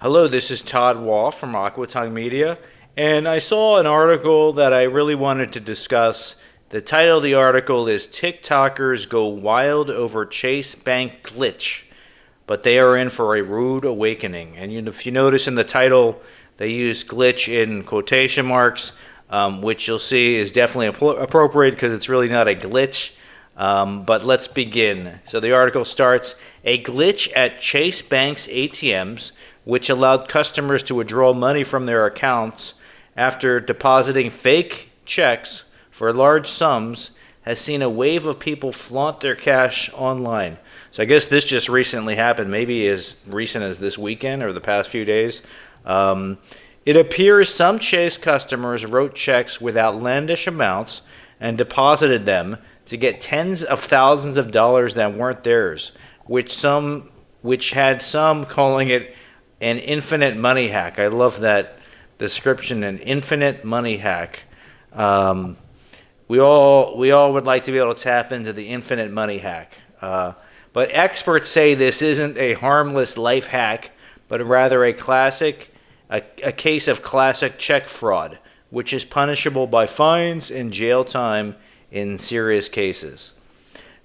Hello, this is Todd Wall from Aquatongue Media, and I saw an article that I really wanted to discuss. The title of the article is TikTokers Go Wild Over Chase Bank Glitch, but they are in for a rude awakening. And if you notice in the title, they use glitch in quotation marks, which you'll see is definitely appropriate because it's really not a glitch. But let's begin. So the article starts, a glitch at Chase Bank's ATMs, which allowed customers to withdraw money from their accounts after depositing fake checks for large sums, has seen a wave of people flaunt their cash online. So I guess this just recently happened, maybe as recent as this weekend or the past few days. It appears some Chase customers wrote checks with outlandish amounts and deposited them to get tens of thousands of dollars that weren't theirs, which had some calling it an infinite money hack. I love that description, an infinite money hack. We all would like to be able to tap into the infinite money hack. But experts say this isn't a harmless life hack, but rather a case of classic check fraud, which is punishable by fines and jail time in serious cases.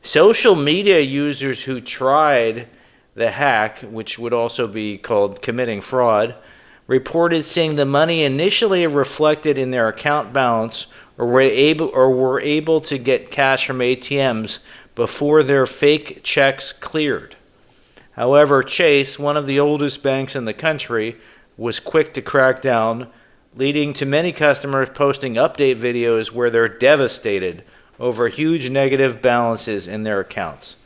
Social media users who tried the hack, which would also be called committing fraud, reported seeing the money initially reflected in their account balance or were able to get cash from ATMs before their fake checks cleared. However, Chase, one of the oldest banks in the country, was quick to crack down, leading to many customers posting update videos where they're devastated over huge negative balances in their accounts.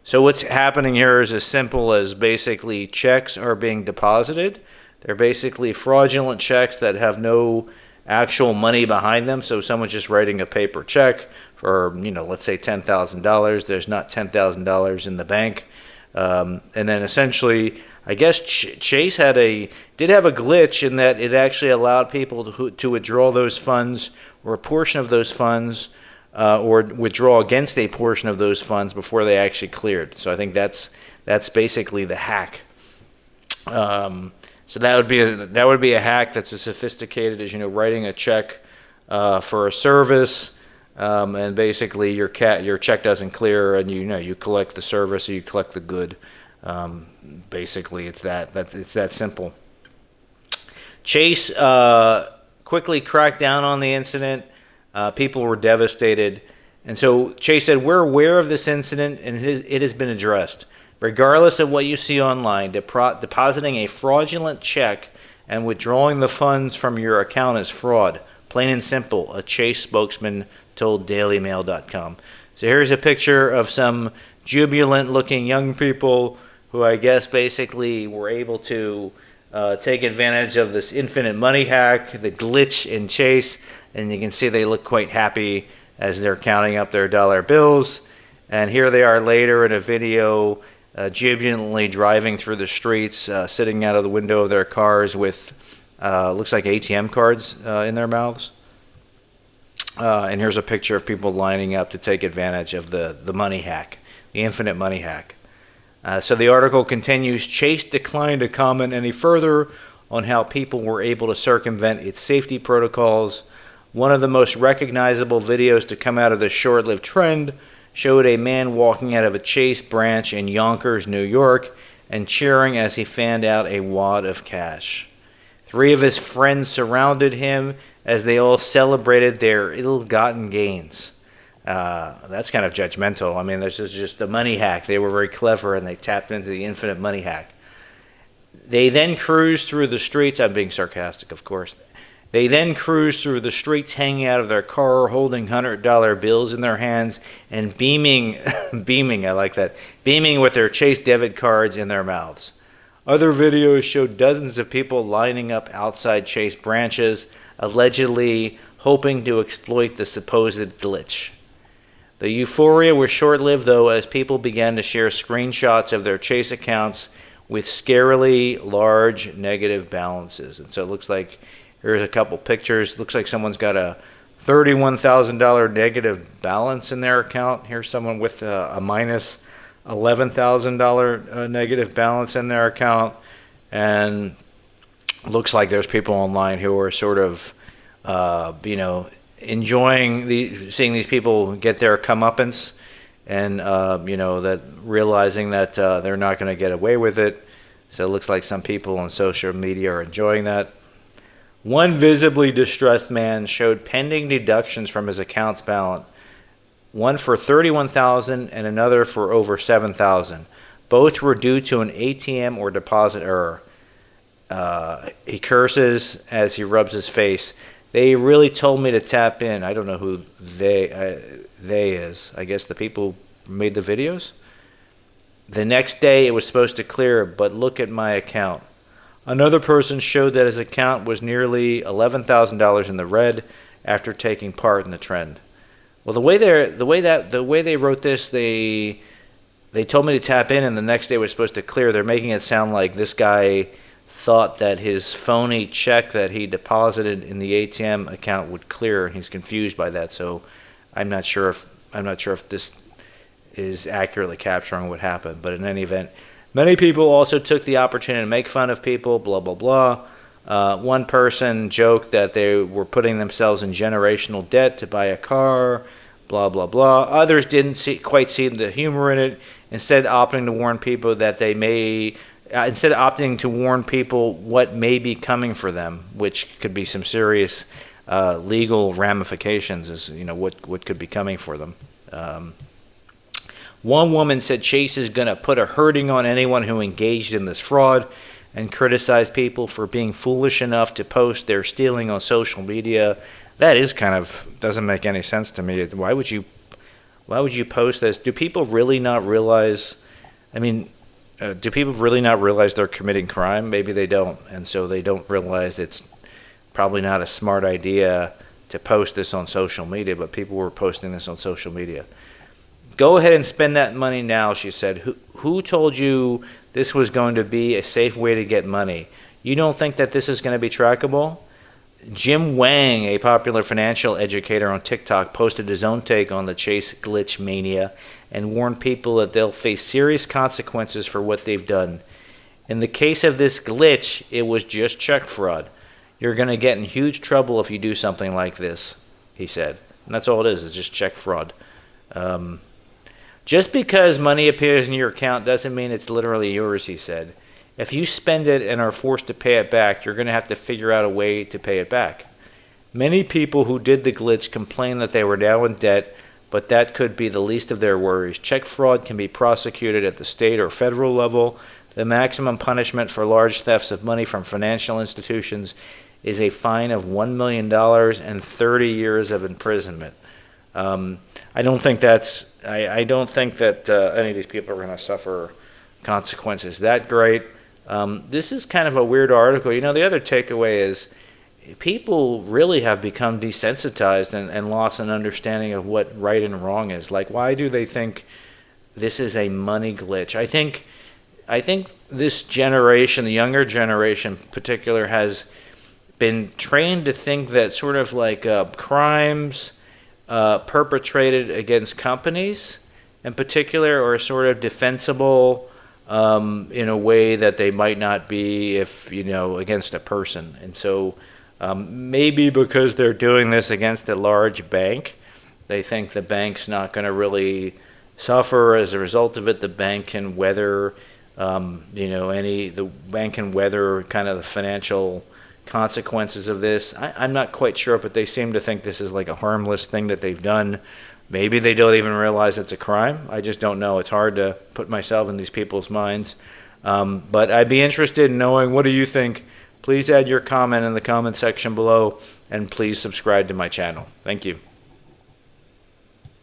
So what's happening here is as simple as basically checks are being deposited. They're basically fraudulent checks that have no actual money behind them. So someone's just writing a paper check for, let's say $10,000. There's not $10,000 in the bank. And then essentially, I guess Chase did have a glitch in that it actually allowed people to withdraw those funds or a portion of those funds or withdraw against a portion of those funds before they actually cleared. So I think that's basically the hack. So that would be a hack that's as sophisticated as writing a check for a service, and basically your check doesn't clear, and you collect the service or you collect the good. Basically, it's that simple. Chase quickly cracked down on the incident. People were devastated. And so Chase said, we're aware of this incident and it has been addressed. Regardless of what you see online, depositing a fraudulent check and withdrawing the funds from your account is fraud. Plain and simple, a Chase spokesman told DailyMail.com. So here's a picture of some jubilant-looking young people who I guess basically were able to take advantage of this infinite money hack, the glitch in Chase, and you can see they look quite happy as they're counting up their dollar bills. And here they are later in a video jubilantly driving through the streets, sitting out of the window of their cars with looks like ATM cards in their mouths. And here's a picture of people lining up to take advantage of the money hack, the infinite money hack. So the article continues, Chase declined to comment any further on how people were able to circumvent its safety protocols. One of the most recognizable videos to come out of this short-lived trend showed a man walking out of a Chase branch in Yonkers, New York, and cheering as he fanned out a wad of cash. 3 of his friends surrounded him as they all celebrated their ill-gotten gains. That's kind of judgmental. I mean, this is just the money hack. They were very clever and they tapped into the infinite money hack. They then cruised through the streets. I'm being sarcastic, of course. They then cruised through the streets hanging out of their car, holding $100 bills in their hands and beaming, I like that, beaming with their Chase debit cards in their mouths. Other videos showed dozens of people lining up outside Chase branches, allegedly hoping to exploit the supposed glitch. The euphoria was short-lived, though, as people began to share screenshots of their Chase accounts with scarily large negative balances. And so it looks like, here's a couple pictures. Looks like someone's got a $31,000 negative balance in their account. Here's someone with a minus $11,000 negative balance in their account. And looks like there's people online who are sort of, enjoying seeing these people get their comeuppance, and that realizing that they're not going to get away with it. So it looks like some people on social media are enjoying that. One visibly distressed man showed pending deductions from his account's balance, one for $31,000 and another for over $7,000. Both were due to an ATM or deposit error. He curses as he rubs his face. They really told me to tap in. I don't know who they is. I guess the people who made the videos. The next day it was supposed to clear, but look at my account. Another person showed that his account was nearly $11,000 in the red after taking part in the trend. Well, the way they wrote this, they told me to tap in, and the next day it was supposed to clear. They're making it sound like this guy thought that his phony check that he deposited in the ATM account would clear, and he's confused by that. So I'm not sure if this is accurately capturing what happened. But in any event, many people also took the opportunity to make fun of people, blah, blah, blah. One person joked that they were putting themselves in generational debt to buy a car, blah, blah, blah. Others didn't quite see the humor in it, instead opting to warn people that they may... instead of opting to warn people what may be coming for them, which could be some serious legal ramifications, as what could be coming for them. One woman said Chase is going to put a hurting on anyone who engaged in this fraud, and criticized people for being foolish enough to post their stealing on social media. That is doesn't make any sense to me. Why would you post this? Do people really not realize? Do people really not realize they're committing crime? Maybe they don't, and so they don't realize it's probably not a smart idea to post this on social media, but people were posting this on social media. Go ahead and spend that money now, she said. Who told you this was going to be a safe way to get money? You don't think that this is going to be trackable? Jim Wang, a popular financial educator on TikTok, posted his own take on the Chase glitch mania and warned people that they'll face serious consequences for what they've done. In the case of this glitch, it was just check fraud. You're going to get in huge trouble if you do something like this, he said. And that's all it is, it's just check fraud. Just because money appears in your account doesn't mean it's literally yours, he said. If you spend it and are forced to pay it back, you're going to have to figure out a way to pay it back. Many people who did the glitch complain that they were now in debt, but that could be the least of their worries. Check fraud can be prosecuted at the state or federal level. The maximum punishment for large thefts of money from financial institutions is a fine of $1 million and 30 years of imprisonment. I don't think that any of these people are going to suffer consequences that great. This is kind of a weird article. The other takeaway is people really have become desensitized and lost an understanding of what right and wrong is. Like, why do they think this is a money glitch? I think this generation, the younger generation in particular, has been trained to think that sort of like crimes perpetrated against companies in particular are sort of defensible in a way that they might not be if against a person. And so maybe because they're doing this against a large bank, they think the bank's not going to really suffer as a result of it. The bank can weather the bank can weather kind of the financial consequences of this. I'm not quite sure, but they seem to think this is like a harmless thing that they've done. Maybe they don't even realize it's a crime. I just don't know. It's hard to put myself in these people's minds. But I'd be interested in knowing, what do you think? Please add your comment in the comment section below, and please subscribe to my channel. Thank you.